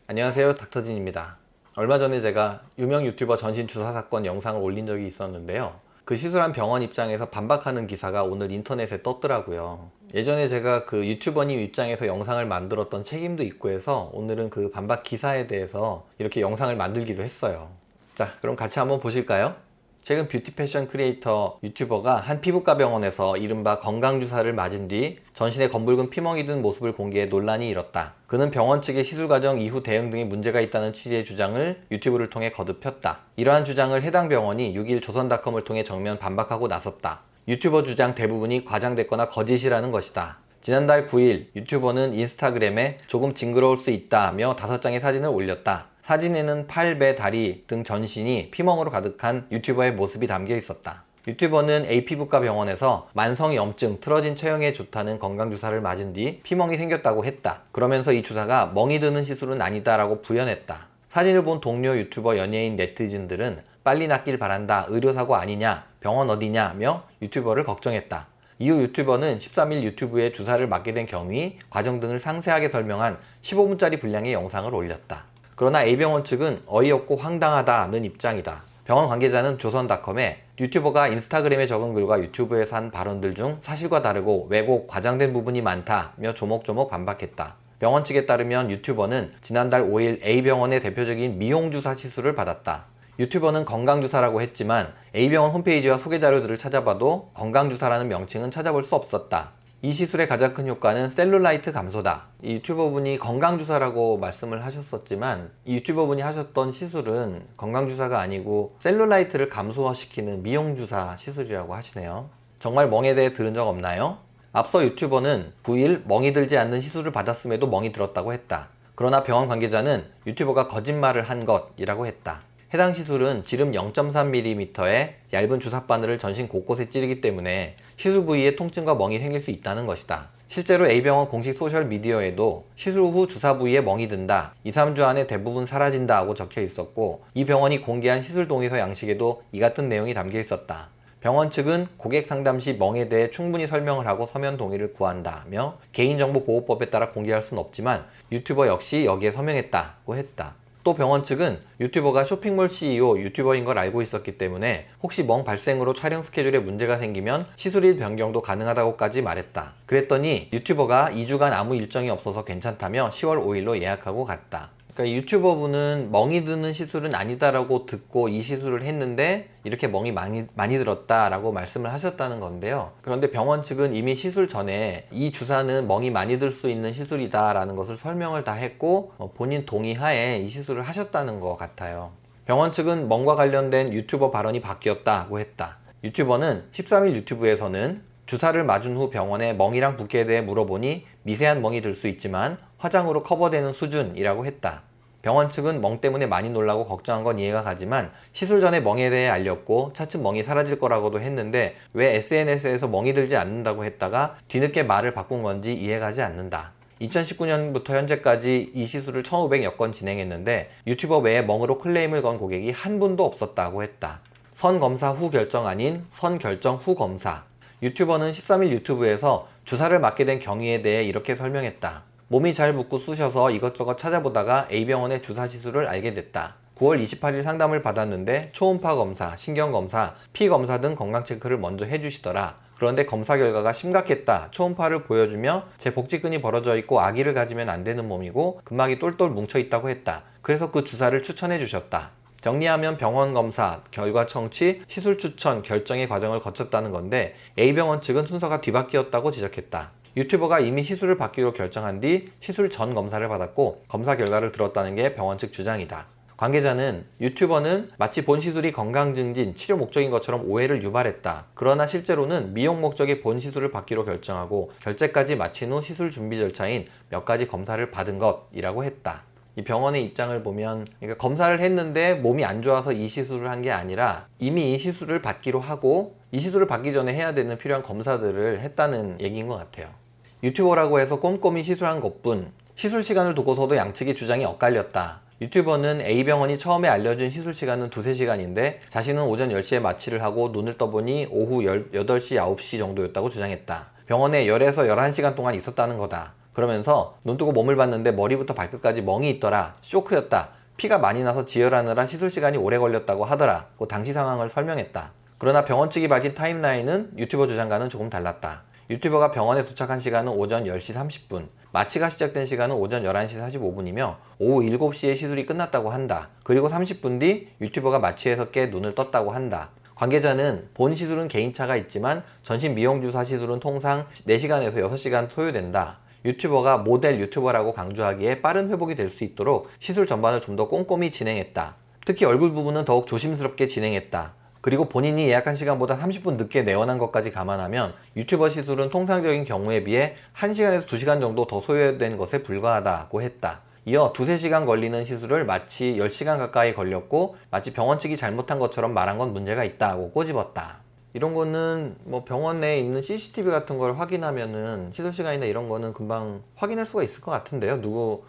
안녕하세요, 닥터진입니다. 얼마 전에 제가 유명 유튜버 전신 주사 사건 영상을 올린 적이 있었는데요. 그 시술한 병원 입장에서 반박하는 기사가 오늘 인터넷에 떴더라고요. 예전에 제가 그 유튜버님 입장에서 영상을 만들었던 책임도 있고 해서 오늘은 그 반박 기사에 대해서 이렇게 영상을 만들기로 했어요. 자, 그럼 같이 한번 보실까요? 최근 뷰티 패션 크리에이터 유튜버가 한 피부과 병원에서 이른바 건강주사를 맞은 뒤 전신에 검붉은 피멍이 든 모습을 공개해 논란이 일었다. 그는 병원 측의 시술 과정 이후 대응 등에 문제가 있다는 취지의 주장을 유튜브를 통해 거듭 폈다. 이러한 주장을 해당 병원이 6일 조선닷컴을 통해 정면 반박하고 나섰다. 유튜버 주장 대부분이 과장됐거나 거짓이라는 것이다. 지난달 9일 유튜버는 인스타그램에 조금 징그러울 수 있다며 5장의 사진을 올렸다. 사진에는 팔, 배, 다리 등 전신이 피멍으로 가득한 유튜버의 모습이 담겨 있었다. 유튜버는 A피부과 병원에서 만성염증, 틀어진 체형에 좋다는 건강주사를 맞은 뒤 피멍이 생겼다고 했다. 그러면서 이 주사가 멍이 드는 시술은 아니다라고 부연했다. 사진을 본 동료 유튜버, 연예인, 네티즌들은 빨리 낫길 바란다, 의료사고 아니냐, 병원 어디냐며 유튜버를 걱정했다. 이후 유튜버는 13일 유튜브에 주사를 맞게 된 경위, 과정 등을 상세하게 설명한 15분짜리 분량의 영상을 올렸다. 그러나 A병원 측은 어이없고 황당하다는 입장이다. 병원 관계자는 조선닷컴에 유튜버가 인스타그램에 적은 글과 유튜브에서 한 발언들 중 사실과 다르고 왜곡, 과장된 부분이 많다며 조목조목 반박했다. 병원 측에 따르면 유튜버는 지난달 5일 A병원의 대표적인 미용주사 시술을 받았다. 유튜버는 건강주사라고 했지만 A병원 홈페이지와 소개자료들을 찾아봐도 건강주사라는 명칭은 찾아볼 수 없었다. 이 시술의 가장 큰 효과는 셀룰라이트 감소다. 이 유튜버분이 건강주사라고 말씀을 하셨었지만 이 유튜버분이 하셨던 시술은 건강주사가 아니고 셀룰라이트를 감소시키는 미용주사 시술이라고 하시네요. 정말 멍에 대해 들은 적 없나요? 앞서 유튜버는 9일 멍이 들지 않는 시술을 받았음에도 멍이 들었다고 했다. 그러나 병원 관계자는 유튜버가 거짓말을 한 것이라고 했다. 해당 시술은 지름 0.3mm의 얇은 주사바늘을 전신 곳곳에 찌르기 때문에 시술 부위에 통증과 멍이 생길 수 있다는 것이다. 실제로 A병원 공식 소셜미디어에도 시술 후 주사 부위에 멍이 든다, 2, 3주 안에 대부분 사라진다 하고 적혀 있었고 이 병원이 공개한 시술 동의서 양식에도 이 같은 내용이 담겨 있었다. 병원 측은 고객 상담 시 멍에 대해 충분히 설명을 하고 서면 동의를 구한다며 개인정보보호법에 따라 공개할 수는 없지만 유튜버 역시 여기에 서명했다고 했다. 또 병원 측은 유튜버가 쇼핑몰 CEO 유튜버인 걸 알고 있었기 때문에 혹시 멍 발생으로 촬영 스케줄에 문제가 생기면 시술일 변경도 가능하다고까지 말했다. 그랬더니 유튜버가 2주간 아무 일정이 없어서 괜찮다며 10월 5일로 예약하고 갔다. 그러니까 유튜버분은 멍이 드는 시술은 아니다라고 듣고 이 시술을 했는데 이렇게 멍이 많이 들었다라고 말씀을 하셨다는 건데요. 그런데 병원 측은 이미 시술 전에 이 주사는 멍이 많이 들 수 있는 시술이다라는 것을 설명을 다 했고 본인 동의하에 이 시술을 하셨다는 것 같아요. 병원 측은 멍과 관련된 유튜버 발언이 바뀌었다고 했다. 유튜버는 13일 유튜브에서는 주사를 맞은 후 병원에 멍이랑 붓기에 대해 물어보니 미세한 멍이 들 수 있지만 화장으로 커버되는 수준이라고 했다. 병원 측은 멍 때문에 많이 놀라고 걱정한 건 이해가 가지만 시술 전에 멍에 대해 알렸고 차츰 멍이 사라질 거라고도 했는데 왜 SNS에서 멍이 들지 않는다고 했다가 뒤늦게 말을 바꾼 건지 이해가지 않는다. 2019년부터 현재까지 이 시술을 1,500여 건 진행했는데 유튜버 외에 멍으로 클레임을 건 고객이 한 분도 없었다고 했다. 선 검사 후 결정 아닌 선 결정 후 검사. 유튜버는 13일 유튜브에서 주사를 맞게 된 경위에 대해 이렇게 설명했다. 몸이 잘 붓고 쑤셔서 이것저것 찾아보다가 A병원의 주사 시술을 알게 됐다. 9월 28일 상담을 받았는데 초음파 검사, 신경검사, 피검사 등 건강체크를 먼저 해주시더라. 그런데 검사 결과가 심각했다. 초음파를 보여주며 제 복직근이 벌어져 있고 아기를 가지면 안 되는 몸이고 근막이 똘똘 뭉쳐 있다고 했다. 그래서 그 주사를 추천해 주셨다. 정리하면 병원 검사, 결과 청취, 시술 추천, 결정의 과정을 거쳤다는 건데 A병원 측은 순서가 뒤바뀌었다고 지적했다. 유튜버가 이미 시술을 받기로 결정한 뒤 시술 전 검사를 받았고 검사 결과를 들었다는 게 병원 측 주장이다. 관계자는 유튜버는 마치 본 시술이 건강 증진, 치료 목적인 것처럼 오해를 유발했다. 그러나 실제로는 미용 목적의 본 시술을 받기로 결정하고 결제까지 마친 후 시술 준비 절차인 몇 가지 검사를 받은 것이라고 했다. 이 병원의 입장을 보면 그러니까 검사를 했는데 몸이 안 좋아서 이 시술을 한 게 아니라 이미 이 시술을 받기로 하고 이 시술을 받기 전에 해야 되는 필요한 검사들을 했다는 얘기인 것 같아요. 유튜버라고 해서 꼼꼼히 시술한 것뿐 시술 시간을 두고서도 양측의 주장이 엇갈렸다. 유튜버는 A병원이 처음에 알려준 시술 시간은 2-3시간인데 자신은 오전 10시에 마취를 하고 눈을 떠보니 오후 8시, 9시 정도였다고 주장했다. 병원에 열에서 11시간 동안 있었다는 거다. 그러면서 눈 뜨고 몸을 봤는데 머리부터 발끝까지 멍이 있더라. 쇼크였다. 피가 많이 나서 지혈하느라 시술 시간이 오래 걸렸다고 하더라. 고 당시 상황을 설명했다. 그러나 병원 측이 밝힌 타임라인은 유튜버 주장과는 조금 달랐다. 유튜버가 병원에 도착한 시간은 오전 10시 30분, 마취가 시작된 시간은 오전 11시 45분이며 오후 7시에 시술이 끝났다고 한다. 그리고 30분 뒤 유튜버가 마취해서 깨 눈을 떴다고 한다. 관계자는 본 시술은 개인차가 있지만 전신 미용주사 시술은 통상 4시간에서 6시간 소요된다. 유튜버가 모델 유튜버라고 강조하기에 빠른 회복이 될 수 있도록 시술 전반을 좀 더 꼼꼼히 진행했다. 특히 얼굴 부분은 더욱 조심스럽게 진행했다. 그리고 본인이 예약한 시간보다 30분 늦게 내원한 것까지 감안하면 유튜버 시술은 통상적인 경우에 비해 1시간에서 2시간 정도 더 소요된 것에 불과하다고 했다. 이어 2~3시간 걸리는 시술을 마치 10시간 가까이 걸렸고 마치 병원 측이 잘못한 것처럼 말한 건 문제가 있다고 꼬집었다. 이런 거는 뭐 병원 내에 있는 CCTV 같은 걸 확인하면은 시술 시간이나 이런 거는 금방 확인할 수가 있을 것 같은데요.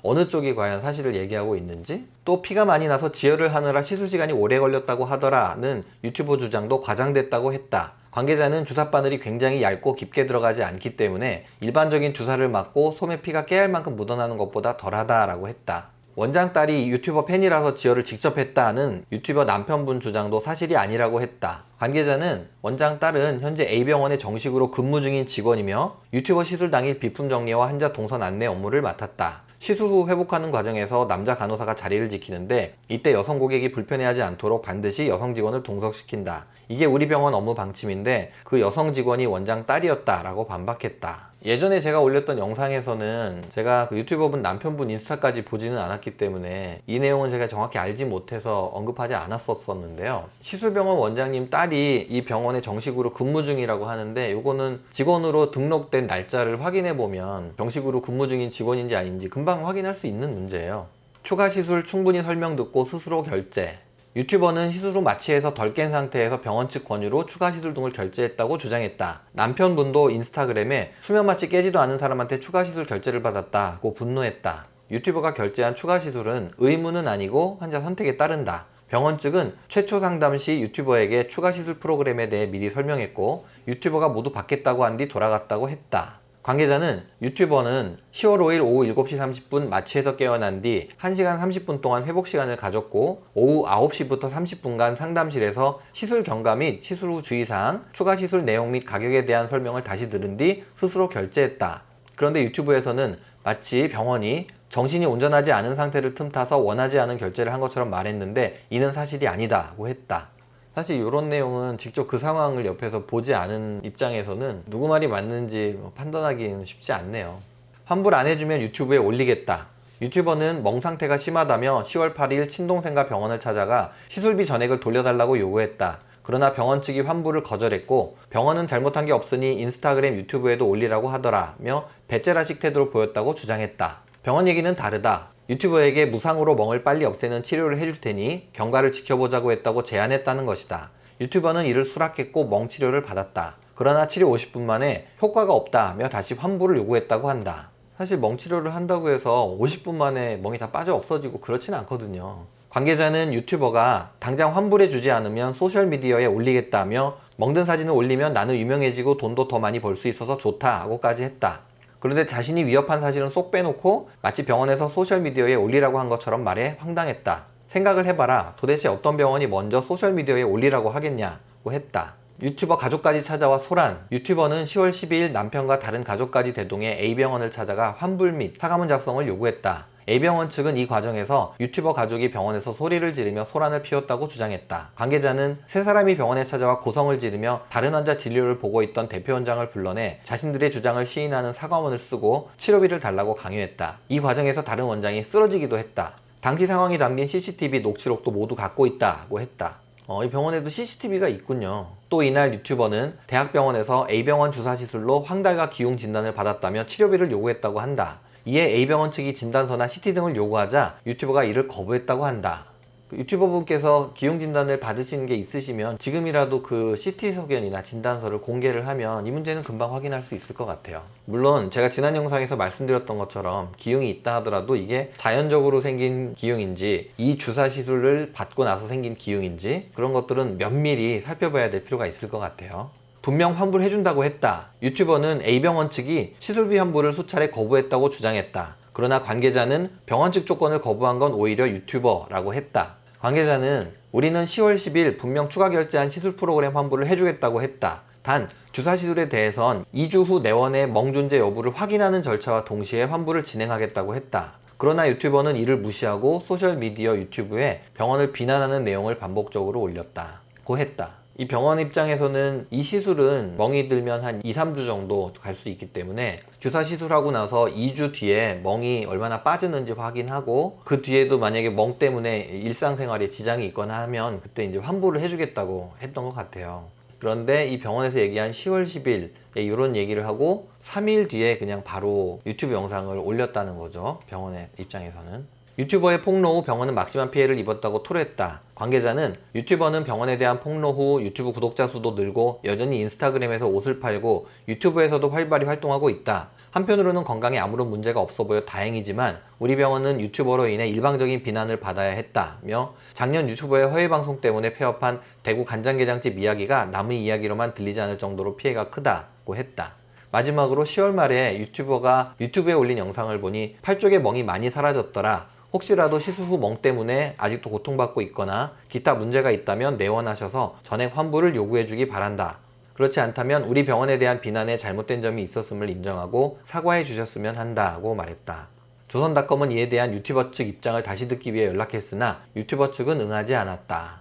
어느 쪽이 과연 사실을 얘기하고 있는지. 또 피가 많이 나서 지혈을 하느라 시술 시간이 오래 걸렸다고 하더라는 유튜버 주장도 과장됐다고 했다. 관계자는 주사 바늘이 굉장히 얇고 깊게 들어가지 않기 때문에 일반적인 주사를 맞고 솜에 피가 깨알 만큼 묻어나는 것보다 덜하다라고 했다. 원장 딸이 유튜버 팬이라서 지혈을 직접 했다는 유튜버 남편분 주장도 사실이 아니라고 했다. 관계자는 원장 딸은 현재 A병원에 정식으로 근무 중인 직원이며 유튜버 시술 당일 비품 정리와 환자 동선 안내 업무를 맡았다. 시술 후 회복하는 과정에서 남자 간호사가 자리를 지키는데 이때 여성 고객이 불편해하지 않도록 반드시 여성 직원을 동석시킨다. 이게 우리 병원 업무 방침인데 그 여성 직원이 원장 딸이었다라고 반박했다. 예전에 제가 올렸던 영상에서는 제가 그 유튜버분 남편분 인스타까지 보지는 않았기 때문에 이 내용은 제가 정확히 알지 못해서 언급하지 않았었는데요. 시술병원 원장님 딸이 이 병원에 정식으로 근무 중이라고 하는데 이거는 직원으로 등록된 날짜를 확인해 보면 정식으로 근무 중인 직원인지 아닌지 금방 확인할 수 있는 문제예요. 추가 시술 충분히 설명 듣고 스스로 결제. 유튜버는 시술 후 마취해서 덜 깬 상태에서 병원 측 권유로 추가 시술 등을 결제했다고 주장했다. 남편분도 인스타그램에 수면 마취 깨지도 않은 사람한테 추가 시술 결제를 받았다고 분노했다. 유튜버가 결제한 추가 시술은 의무는 아니고 환자 선택에 따른다. 병원 측은 최초 상담 시 유튜버에게 추가 시술 프로그램에 대해 미리 설명했고 유튜버가 모두 받겠다고 한 뒤 돌아갔다고 했다. 관계자는 유튜버는 10월 5일 오후 7시 30분 마취해서 깨어난 뒤 1시간 30분 동안 회복 시간을 가졌고 오후 9시부터 30분간 상담실에서 시술 경과 및 시술 후 주의사항, 추가 시술 내용 및 가격에 대한 설명을 다시 들은 뒤 스스로 결제했다. 그런데 유튜브에서는 마치 병원이 정신이 온전하지 않은 상태를 틈타서 원하지 않은 결제를 한 것처럼 말했는데 이는 사실이 아니다고 했다. 사실 이런 내용은 직접 그 상황을 옆에서 보지 않은 입장에서는 누구 말이 맞는지 판단하기는 쉽지 않네요. 환불 안 해주면 유튜브에 올리겠다. 유튜버는 멍 상태가 심하다며 10월 8일 친동생과 병원을 찾아가 시술비 전액을 돌려달라고 요구했다. 그러나 병원 측이 환불을 거절했고 병원은 잘못한 게 없으니 인스타그램 유튜브에도 올리라고 하더라며 배째라식 태도를 보였다고 주장했다. 병원 얘기는 다르다. 유튜버에게 무상으로 멍을 빨리 없애는 치료를 해줄 테니 경과를 지켜보자고 했다고 제안했다는 것이다. 유튜버는 이를 수락했고 멍 치료를 받았다. 그러나 치료 50분 만에 효과가 없다며 다시 환불을 요구했다고 한다. 사실 멍 치료를 한다고 해서 50분 만에 멍이 다 빠져 없어지고 그렇진 않거든요. 관계자는 유튜버가 당장 환불해주지 않으면 소셜미디어에 올리겠다며 멍든 사진을 올리면 나는 유명해지고 돈도 더 많이 벌 수 있어서 좋다고까지 했다. 그런데 자신이 위협한 사실은 쏙 빼놓고 마치 병원에서 소셜미디어에 올리라고 한 것처럼 말해 황당했다. 생각을 해봐라. 도대체 어떤 병원이 먼저 소셜미디어에 올리라고 하겠냐고 했다. 유튜버 가족까지 찾아와 소란. 유튜버는 10월 12일 남편과 다른 가족까지 대동해 A병원을 찾아가 환불 및 사과문 작성을 요구했다. A병원 측은 이 과정에서 유튜버 가족이 병원에서 소리를 지르며 소란을 피웠다고 주장했다. 관계자는 세 사람이 병원에 찾아와 고성을 지르며 다른 환자 진료를 보고 있던 대표 원장을 불러내 자신들의 주장을 시인하는 사과문을 쓰고 치료비를 달라고 강요했다. 이 과정에서 다른 원장이 쓰러지기도 했다. 당시 상황이 담긴 CCTV 녹취록도 모두 갖고 있다고 했다. 이 병원에도 CCTV가 있군요. 또 이날 유튜버는 대학병원에서 A병원 주사 시술로 황달과 기흉 진단을 받았다며 치료비를 요구했다고 한다. 이에 A병원 측이 진단서나 CT 등을 요구하자 유튜버가 이를 거부했다고 한다. 유튜버분께서 기흉 진단을 받으신 게 있으시면 지금이라도 그 CT 소견이나 진단서를 공개를 하면 이 문제는 금방 확인할 수 있을 것 같아요. 물론 제가 지난 영상에서 말씀드렸던 것처럼 기흉이 있다 하더라도 이게 자연적으로 생긴 기흉인지 이 주사 시술을 받고 나서 생긴 기흉인지 그런 것들은 면밀히 살펴봐야 될 필요가 있을 것 같아요. 분명 환불해준다고 했다. 유튜버는 A병원 측이 시술비 환불을 수차례 거부했다고 주장했다. 그러나 관계자는 병원 측 조건을 거부한 건 오히려 유튜버라고 했다. 관계자는 우리는 10월 10일 분명 추가 결제한 시술 프로그램 환불을 해주겠다고 했다. 단 주사 시술에 대해선 2주 후 내원의 멍 존재 여부를 확인하는 절차와 동시에 환불을 진행하겠다고 했다. 그러나 유튜버는 이를 무시하고 소셜미디어 유튜브에 병원을 비난하는 내용을 반복적으로 올렸다고 했다. 이 병원 입장에서는 이 시술은 멍이 들면 한 2, 3주 정도 갈 수 있기 때문에 주사 시술하고 나서 2주 뒤에 멍이 얼마나 빠졌는지 확인하고 그 뒤에도 만약에 멍 때문에 일상생활에 지장이 있거나 하면 그때 이제 환불을 해주겠다고 했던 것 같아요. 그런데 이 병원에서 얘기한 10월 10일 이런 얘기를 하고 3일 뒤에 그냥 바로 유튜브 영상을 올렸다는 거죠. 병원의 입장에서는. 유튜버의 폭로 후 병원은 막심한 피해를 입었다고 토로했다. 관계자는 유튜버는 병원에 대한 폭로 후 유튜브 구독자 수도 늘고 여전히 인스타그램에서 옷을 팔고 유튜브에서도 활발히 활동하고 있다. 한편으로는 건강에 아무런 문제가 없어 보여 다행이지만 우리 병원은 유튜버로 인해 일방적인 비난을 받아야 했다며 작년 유튜버의 허위 방송 때문에 폐업한 대구 간장게장집 이야기가 남의 이야기로만 들리지 않을 정도로 피해가 크다고 했다. 마지막으로 10월 말에 유튜버가 유튜브에 올린 영상을 보니 팔 쪽에 멍이 많이 사라졌더라. 혹시라도 시술 후 멍 때문에 아직도 고통받고 있거나 기타 문제가 있다면 내원하셔서 전액 환불을 요구해 주기 바란다. 그렇지 않다면 우리 병원에 대한 비난에 잘못된 점이 있었음을 인정하고 사과해 주셨으면 한다고 말했다. 조선닷컴은 이에 대한 유튜버 측 입장을 다시 듣기 위해 연락했으나 유튜버 측은 응하지 않았다.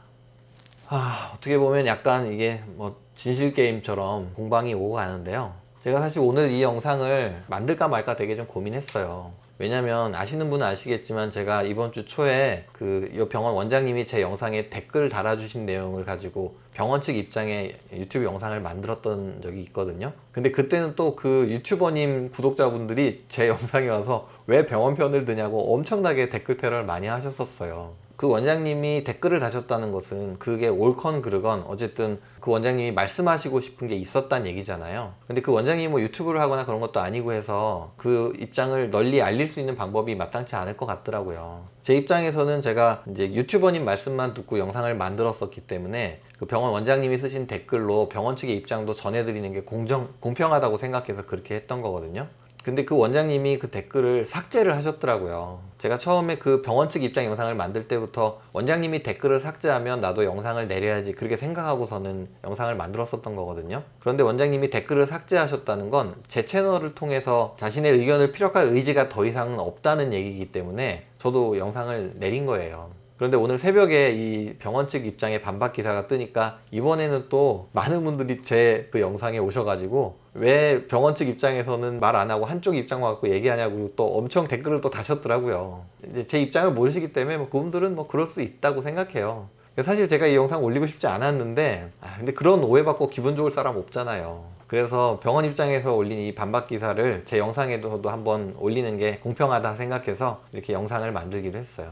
어떻게 보면 약간 이게 뭐 진실게임처럼 공방이 오고 가는데요. 제가 사실 오늘 이 영상을 만들까 말까 되게 좀 고민했어요. 왜냐면 아시는 분은 아시겠지만 제가 이번 주 초에 이 병원 원장님이 제 영상에 댓글 달아주신 내용을 가지고 병원 측 입장의 유튜브 영상을 만들었던 적이 있거든요. 근데 그때는 또 그 유튜버님 구독자분들이 제 영상에 와서 왜 병원 편을 드냐고 엄청나게 댓글 테러를 많이 하셨었어요. 그 원장님이 댓글을 다셨다는 것은 그게 옳건 그르건 어쨌든 그 원장님이 말씀하시고 싶은 게 있었다는 얘기잖아요. 근데 그 원장님이 뭐 유튜브를 하거나 그런 것도 아니고 해서 그 입장을 널리 알릴 수 있는 방법이 마땅치 않을 것 같더라고요. 제 입장에서는 제가 이제 유튜버님 말씀만 듣고 영상을 만들었었기 때문에 그 병원 원장님이 쓰신 댓글로 병원 측의 입장도 전해드리는 게 공평하다고 생각해서 그렇게 했던 거거든요. 근데 그 원장님이 그 댓글을 삭제를 하셨더라고요. 제가 처음에 그 병원 측 입장 영상을 만들 때부터 원장님이 댓글을 삭제하면 나도 영상을 내려야지 그렇게 생각하고서는 영상을 만들었었던 거거든요. 그런데 원장님이 댓글을 삭제하셨다는 건 제 채널을 통해서 자신의 의견을 피력할 의지가 더 이상은 없다는 얘기이기 때문에 저도 영상을 내린 거예요. 그런데 오늘 새벽에 이 병원 측 입장의 반박 기사가 뜨니까 이번에는 또 많은 분들이 제 그 영상에 오셔가지고 왜 병원 측 입장에서는 말 안 하고 한쪽 입장만 갖고 얘기하냐고 또 엄청 댓글을 또 다셨더라고요. 이제 제 입장을 모르시기 때문에 그분들은 뭐 그럴 수 있다고 생각해요. 사실 제가 이 영상 올리고 싶지 않았는데 근데 그런 오해받고 기분 좋을 사람 없잖아요. 그래서 병원 입장에서 올린 이 반박 기사를 제 영상에도 한번 올리는 게 공평하다 생각해서 이렇게 영상을 만들기로 했어요.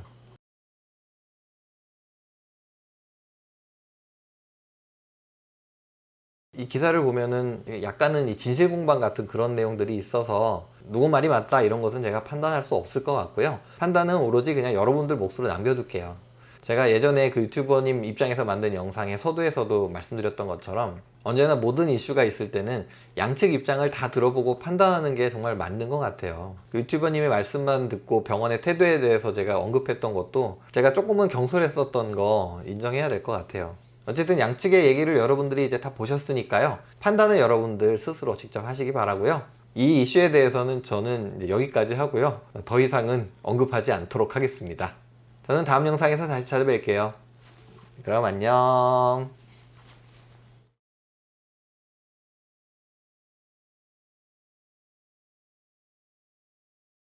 이 기사를 보면은 약간은 이 진실공방 같은 그런 내용들이 있어서 누구 말이 맞다 이런 것은 제가 판단할 수 없을 것 같고요. 판단은 오로지 그냥 여러분들 몫으로 남겨둘게요. 제가 예전에 그 유튜버님 입장에서 만든 영상의 서두에서도 말씀드렸던 것처럼 언제나 모든 이슈가 있을 때는 양측 입장을 다 들어보고 판단하는 게 정말 맞는 것 같아요. 그 유튜버님의 말씀만 듣고 병원의 태도에 대해서 제가 언급했던 것도 제가 조금은 경솔했었던 거 인정해야 될 것 같아요. 어쨌든 양측의 얘기를 여러분들이 이제 다 보셨으니까요. 판단은 여러분들 스스로 직접 하시기 바라고요. 이 이슈에 대해서는 저는 이제 여기까지 하고요. 더 이상은 언급하지 않도록 하겠습니다. 저는 다음 영상에서 다시 찾아뵐게요. 그럼 안녕.